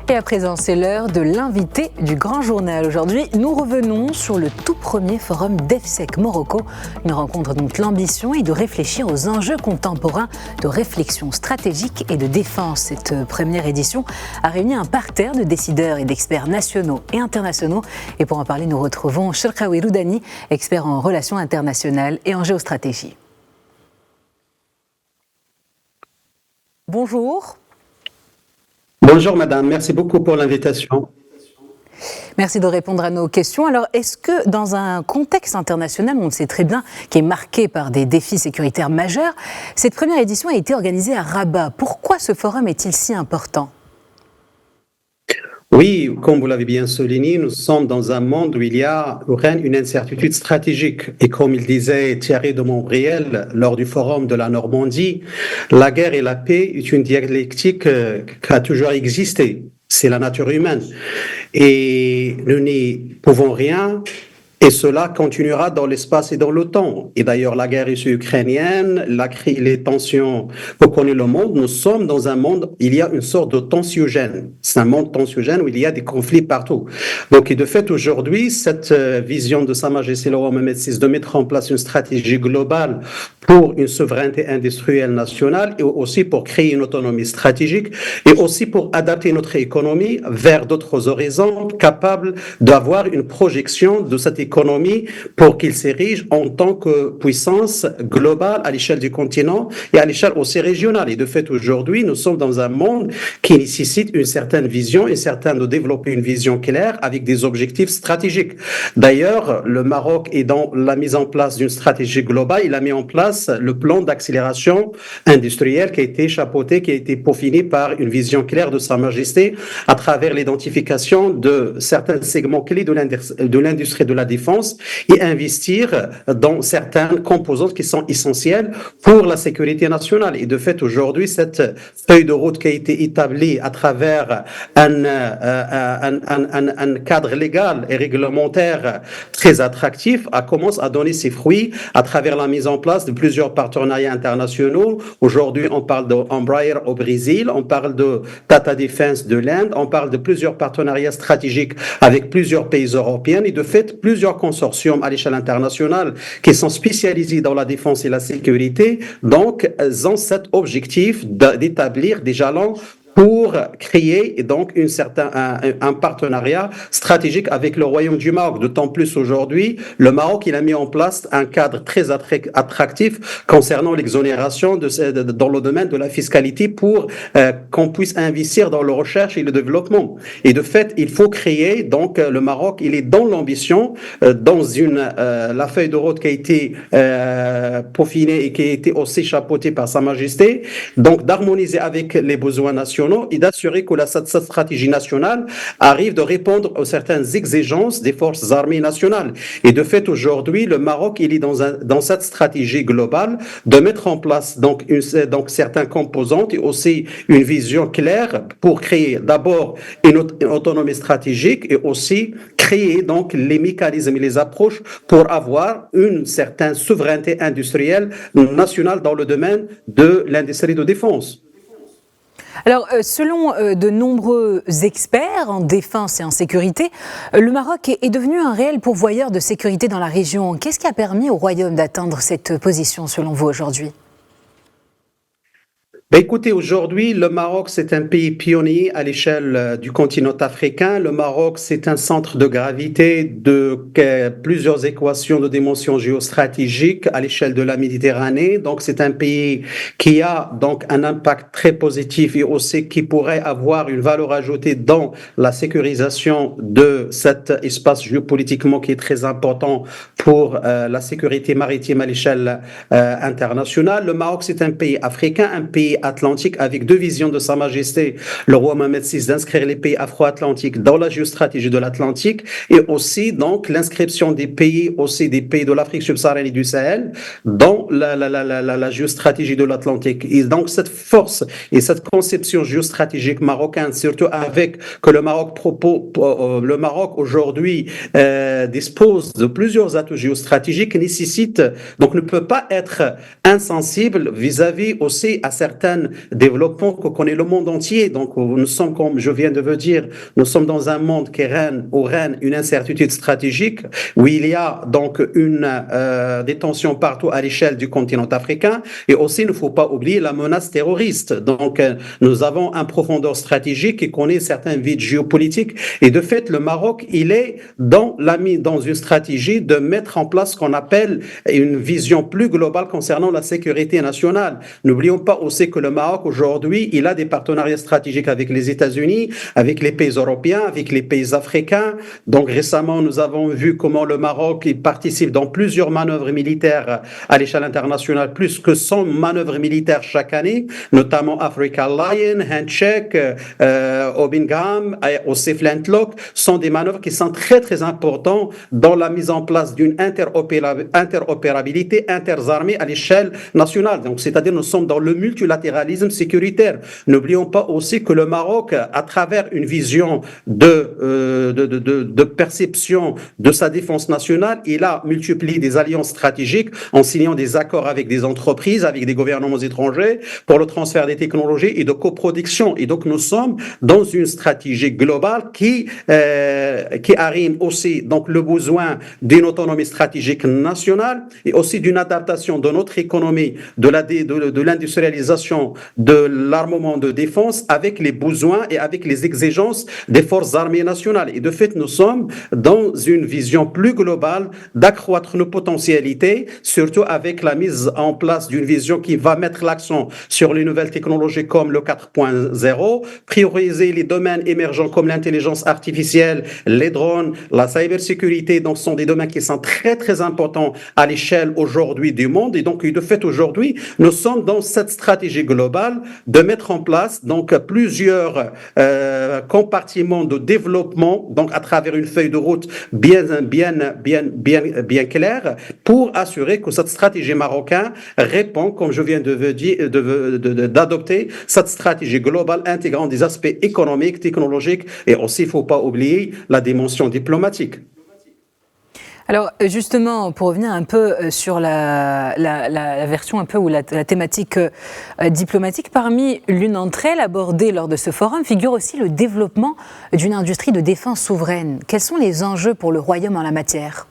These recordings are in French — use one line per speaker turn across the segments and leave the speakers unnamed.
Et à présent, c'est l'heure de l'invité du Grand Journal. Aujourd'hui, nous revenons sur le tout premier forum d'EFSEC Morocco. Une rencontre dont l'ambition est de réfléchir aux enjeux contemporains de réflexion stratégique et de défense. Cette première édition a réuni un parterre de décideurs et d'experts nationaux et internationaux. Et pour en parler, nous retrouvons Cherkaoui Roudani, expert en relations internationales et en géostratégie. Bonjour.
Bonjour madame, merci beaucoup pour l'invitation.
Merci de répondre à nos questions. Alors, est-ce que dans un contexte international, on le sait très bien, qui est marqué par des défis sécuritaires majeurs, cette première édition a été organisée à Rabat? Pourquoi ce forum est-il si important?
Oui, comme vous l'avez bien souligné, nous sommes dans un monde où où règne une incertitude stratégique. Et comme il disait Thierry de Montbriel lors du forum de la Normandie, la guerre et la paix est une dialectique qui a toujours existé. C'est la nature humaine. Et nous n'y pouvons rien. Et cela continuera dans l'espace et dans le temps. Et d'ailleurs, la guerre russo-ukrainienne, les tensions que connaît le monde, nous sommes dans un monde, il y a une sorte de tensiogène. C'est un monde tensiogène où il y a des conflits partout. Donc, et de fait, aujourd'hui, cette vision de Sa Majesté le roi Mohamed VI de mettre en place une stratégie globale pour une souveraineté industrielle nationale et aussi pour créer une autonomie stratégique et aussi pour adapter notre économie vers d'autres horizons capables d'avoir une projection de cette économie pour qu'il s'érige en tant que puissance globale à l'échelle du continent et à l'échelle aussi régionale. Et de fait, aujourd'hui, nous sommes dans un monde qui nécessite une certaine vision et de développer une vision claire avec des objectifs stratégiques. D'ailleurs, le Maroc est dans la mise en place d'une stratégie globale. Il a mis en place le plan d'accélération industrielle qui a été chapeauté, qui a été peaufiné par une vision claire de Sa Majesté à travers l'identification de certains segments clés de l'industrie de la défense et investir dans certaines composantes qui sont essentielles pour la sécurité nationale. Et de fait, aujourd'hui, cette feuille de route qui a été établie à travers un cadre légal et réglementaire très attractif commence à donner ses fruits à travers la mise en place de plusieurs partenariats internationaux. Aujourd'hui, on parle d'Embraer au Brésil, on parle de Tata Defense de l'Inde, on parle de plusieurs partenariats stratégiques avec plusieurs pays européens et de fait, plusieurs consortiums à l'échelle internationale qui sont spécialisés dans la défense et la sécurité, donc, ont cet objectif d'établir des jalons pour créer donc un partenariat stratégique avec le Royaume du Maroc. D'autant plus aujourd'hui, le Maroc il a mis en place un cadre très attractif concernant l'exonération dans le domaine de la fiscalité pour qu'on puisse investir dans la recherche et le développement. Et de fait, il faut créer, donc le Maroc, il est dans l'ambition, dans la feuille de route qui a été peaufinée et qui a été aussi chapeautée par Sa Majesté, donc d'harmoniser avec les besoins nationaux et d'assurer que cette stratégie nationale arrive de répondre aux certaines exigences des forces armées nationales. Et de fait, aujourd'hui, le Maroc, il est dans cette stratégie globale de mettre en place donc certaines composantes et aussi une vision claire pour créer d'abord une autonomie stratégique et aussi créer donc les mécanismes et les approches pour avoir une certaine souveraineté industrielle nationale dans le domaine de l'industrie de défense.
Alors, selon de nombreux experts en défense et en sécurité, le Maroc est devenu un réel pourvoyeur de sécurité dans la région. Qu'est-ce qui a permis au Royaume d'atteindre cette position, selon vous, aujourd'hui ?
Écoutez, aujourd'hui, le Maroc, c'est un pays pionnier à l'échelle du continent africain. Le Maroc, c'est un centre de gravité de plusieurs équations de dimension géostratégique à l'échelle de la Méditerranée. Donc, c'est un pays qui a donc un impact très positif et aussi qui pourrait avoir une valeur ajoutée dans la sécurisation de cet espace géopolitiquement qui est très important pour la sécurité maritime à l'échelle internationale. Le Maroc, c'est un pays africain, un pays atlantique avec deux visions de Sa Majesté, le roi Mohamed VI, d'inscrire les pays afro-atlantiques dans la géostratégie de l'Atlantique et aussi donc l'inscription des pays de l'Afrique subsaharienne et du Sahel dans la géostratégie de l'Atlantique. Et donc cette force et cette conception géostratégique marocaine, surtout avec que le Maroc aujourd'hui dispose de plusieurs atouts géostratégiques, nécessite donc ne peut pas être insensible vis-à-vis aussi à certains certains développements que connaît le monde entier. Donc, nous sommes, comme je viens de vous dire, nous sommes dans un monde où règne une incertitude stratégique, où il y a donc des tensions partout à l'échelle du continent africain, et aussi, il ne faut pas oublier la menace terroriste. Donc, nous avons un profondeur stratégique qui connaît certains vides géopolitiques, et de fait, le Maroc, il est dans une stratégie de mettre en place ce qu'on appelle une vision plus globale concernant la sécurité nationale. N'oublions pas aussi que le Maroc, aujourd'hui, il a des partenariats stratégiques avec les États-Unis, avec les pays européens, avec les pays africains. Donc récemment, nous avons vu comment le Maroc il participe dans plusieurs manœuvres militaires à l'échelle internationale, plus que 100 manœuvres militaires chaque année, notamment Africa Lion, Handshake, Obingham, aussi Flintlock, sont des manœuvres qui sont très très importantes dans la mise en place d'une interopérabilité interarmée à l'échelle nationale. Donc, c'est-à-dire nous sommes dans le multilatéralisme sécuritaire. N'oublions pas aussi que le Maroc, à travers une vision de perception de sa défense nationale, il a multiplié des alliances stratégiques en signant des accords avec des entreprises, avec des gouvernements étrangers pour le transfert des technologies et de coproduction. Et donc, nous sommes dans une stratégie globale qui arrive aussi donc le besoin d'une autonomie stratégique nationale et aussi d'une adaptation de notre économie, de l'industrialisation, de l'armement de défense avec les besoins et avec les exigences des forces armées nationales. Et de fait, nous sommes dans une vision plus globale d'accroître nos potentialités, surtout avec la mise en place d'une vision qui va mettre l'accent sur les nouvelles technologies comme le 4.0, prioriser les domaines émergents comme l'intelligence artificielle, les drones, la cybersécurité. Donc, ce sont des domaines qui sont très, très importants à l'échelle aujourd'hui du monde. Et donc, de fait, aujourd'hui, nous sommes dans cette stratégie globale de mettre en place donc plusieurs compartiments de développement, donc à travers une feuille de route bien claire, pour assurer que cette stratégie marocaine répond, comme je viens de vous dire, d'adopter cette stratégie globale intégrant des aspects économiques, technologiques et aussi, il ne faut pas oublier la dimension diplomatique.
Alors justement, pour revenir un peu sur la version un peu ou la thématique diplomatique, parmi l'une d'entre elles abordée lors de ce forum figure aussi le développement d'une industrie de défense souveraine. Quels sont les enjeux pour le Royaume en la matière ?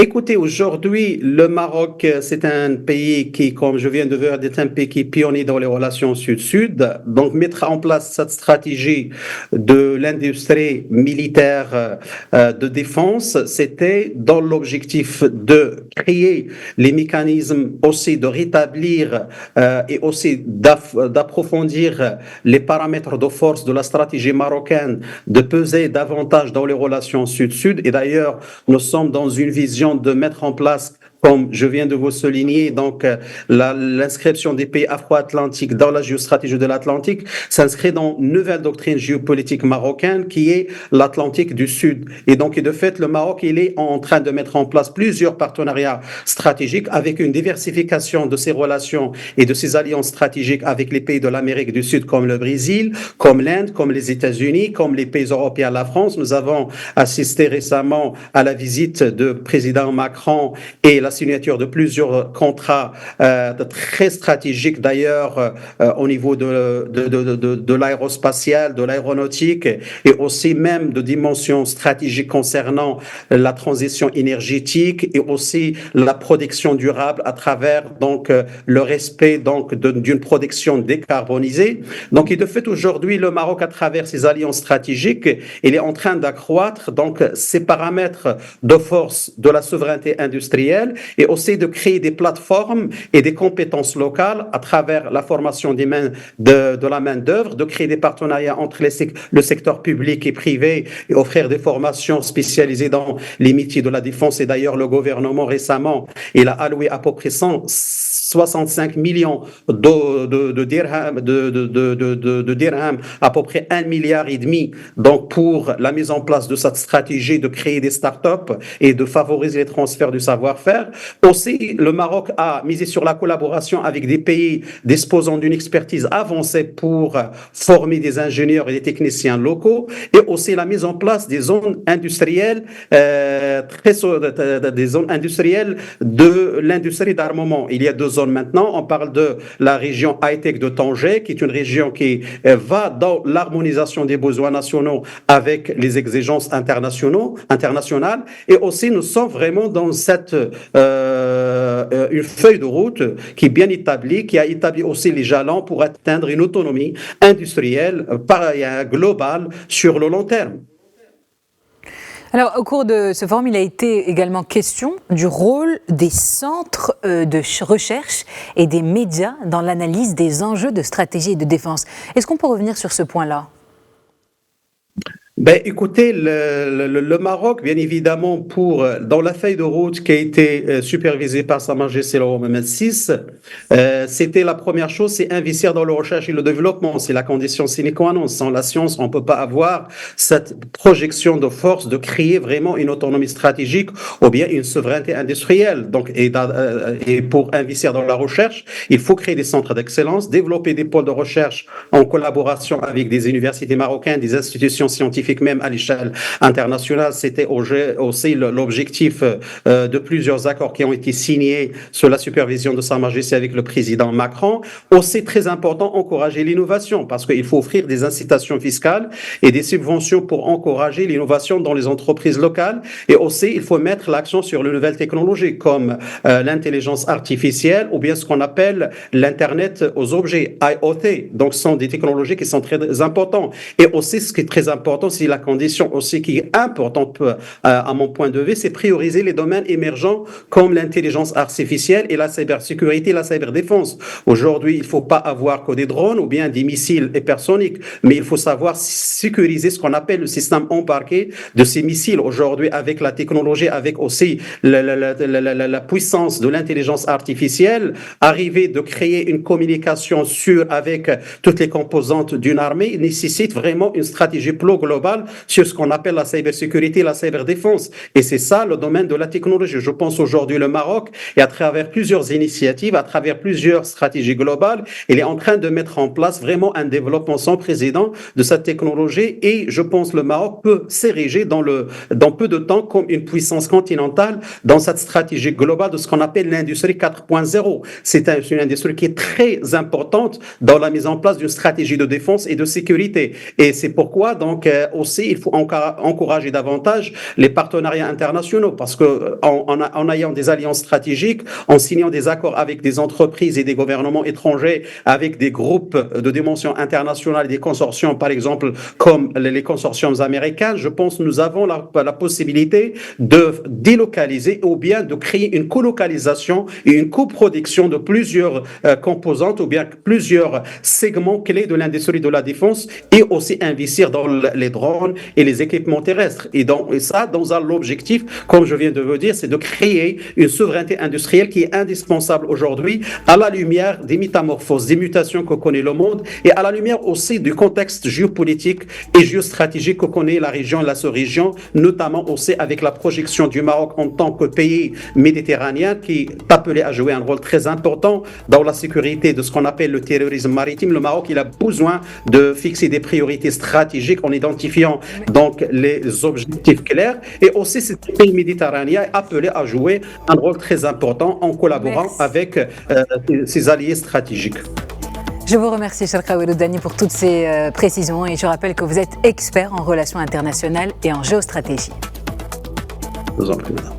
Écoutez, aujourd'hui, le Maroc, c'est un pays qui, comme je viens de dire, est un pays qui est pionnier dans les relations sud-sud. Donc, mettre en place cette stratégie de l'industrie militaire de défense, c'était dans l'objectif de créer les mécanismes aussi de rétablir et aussi d'approfondir les paramètres de force de la stratégie marocaine, de peser davantage dans les relations sud-sud. Et d'ailleurs, nous sommes dans une vision de mettre en place, comme je viens de vous souligner, donc l'inscription des pays afro-atlantiques dans la géostratégie de l'Atlantique s'inscrit dans une nouvelle doctrine géopolitique marocaine qui est l'Atlantique du Sud. Et donc, de fait, le Maroc, il est en train de mettre en place plusieurs partenariats stratégiques avec une diversification de ses relations et de ses alliances stratégiques avec les pays de l'Amérique du Sud comme le Brésil, comme l'Inde, comme les États-Unis, comme les pays européens, la France. Nous avons assisté récemment à la visite de président Macron et la signature de plusieurs contrats très stratégiques d'ailleurs au niveau de l'aérospatial, de l'aéronautique et aussi même de dimensions stratégiques concernant la transition énergétique et aussi la production durable à travers donc le respect donc d'une production décarbonisée. Donc, et de fait aujourd'hui le Maroc à travers ses alliances stratégiques, il est en train d'accroître donc ces paramètres de force de la souveraineté industrielle et aussi de créer des plateformes et des compétences locales à travers la formation de la main-d'œuvre, de créer des partenariats entre le secteur public et privé et offrir des formations spécialisées dans les métiers de la défense. Et d'ailleurs, le gouvernement récemment, il a alloué à peu près 165 millions de dirhams, à peu près 1,5 milliard donc pour la mise en place de cette stratégie de créer des startups et de favoriser les transferts du savoir-faire. Aussi, le Maroc a misé sur la collaboration avec des pays disposant d'une expertise avancée pour former des ingénieurs et des techniciens locaux, et aussi la mise en place des zones industrielles, des zones industrielles de l'industrie d'armement. Il y a 2 zones maintenant. On parle de la région high-tech de Tanger, qui est une région qui va dans l'harmonisation des besoins nationaux avec les exigences internationales. Et aussi, nous sommes vraiment dans une feuille de route qui est bien établie, qui a établi aussi les jalons pour atteindre une autonomie industrielle globale sur le long terme.
Alors, au cours de ce forum, il a été également question du rôle des centres de recherche et des médias dans l'analyse des enjeux de stratégie et de défense. Est-ce qu'on peut revenir sur ce point-là ?
Écoutez, le Maroc, bien évidemment, dans la feuille de route qui a été supervisée par Sa Majesté le roi Mohammed VI, c'était la première chose, c'est investir dans la recherche et le développement. C'est la condition sine qua non. Sans la science, on ne peut pas avoir cette projection de force de créer vraiment une autonomie stratégique ou bien une souveraineté industrielle. Donc, et pour investir dans la recherche, il faut créer des centres d'excellence, développer des pôles de recherche en collaboration avec des universités marocaines, des institutions scientifiques, même à l'échelle internationale. C'était aussi l'objectif de plusieurs accords qui ont été signés sous la supervision de Sa Majesté avec le président Macron. Aussi très important, encourager l'innovation, parce qu'il faut offrir des incitations fiscales et des subventions pour encourager l'innovation dans les entreprises locales. Et aussi, il faut mettre l'accent sur les nouvelles technologies comme l'intelligence artificielle ou bien ce qu'on appelle l'Internet aux objets, IoT. Donc, ce sont des technologies qui sont très importantes. Et aussi, ce qui est très important, c'est la condition aussi qui est importante à mon point de vue, c'est prioriser les domaines émergents comme l'intelligence artificielle et la cybersécurité, la cyberdéfense. Aujourd'hui, il ne faut pas avoir que des drones ou bien des missiles hypersoniques, mais il faut savoir sécuriser ce qu'on appelle le système embarqué de ces missiles. Aujourd'hui, avec la technologie, avec aussi la puissance de l'intelligence artificielle, arriver de créer une communication sûre avec toutes les composantes d'une armée nécessite vraiment une stratégie plus globale sur ce qu'on appelle la cybersécurité, la cyberdéfense. Et c'est ça le domaine de la technologie. Je pense aujourd'hui le Maroc, et à travers plusieurs initiatives, à travers plusieurs stratégies globales, il est en train de mettre en place vraiment un développement sans précédent de cette technologie. Et je pense que le Maroc peut s'ériger dans peu de temps comme une puissance continentale dans cette stratégie globale de ce qu'on appelle l'industrie 4.0. C'est une industrie qui est très importante dans la mise en place d'une stratégie de défense et de sécurité. Et c'est pourquoi donc aussi il faut encourager davantage les partenariats internationaux, parce que en ayant des alliances stratégiques, en signant des accords avec des entreprises et des gouvernements étrangers, avec des groupes de dimension internationale, des consortiums par exemple comme les consortiums américains, je pense que nous avons la possibilité de délocaliser ou bien de créer une colocalisation et une coproduction de plusieurs composantes ou bien plusieurs segments clés de l'industrie de la défense, et aussi investir dans les drones et les équipements terrestres. Et ça, dans l'objectif, comme je viens de vous dire, c'est de créer une souveraineté industrielle qui est indispensable aujourd'hui à la lumière des métamorphoses, des mutations que connaît le monde, et à la lumière aussi du contexte géopolitique et géostratégique que connaît la région, la sous-région, notamment aussi avec la projection du Maroc en tant que pays méditerranéen qui est appelé à jouer un rôle très important dans la sécurité de ce qu'on appelle le terrorisme maritime. Le Maroc, il a besoin de fixer des priorités stratégiques en identifiant donc les objectifs clairs, et aussi ce pays méditerranéen est appelé à jouer un rôle très important en collaborant avec ses alliés stratégiques.
Je vous remercie, Chalka Oueloudani, pour toutes ces précisions, et je rappelle que vous êtes expert en relations internationales et en géostratégie.
Je vous en prie, madame.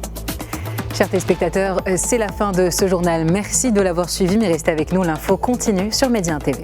Chers téléspectateurs, c'est la fin de ce journal. Merci de l'avoir suivi, mais restez avec nous, l'info continue sur Média TV.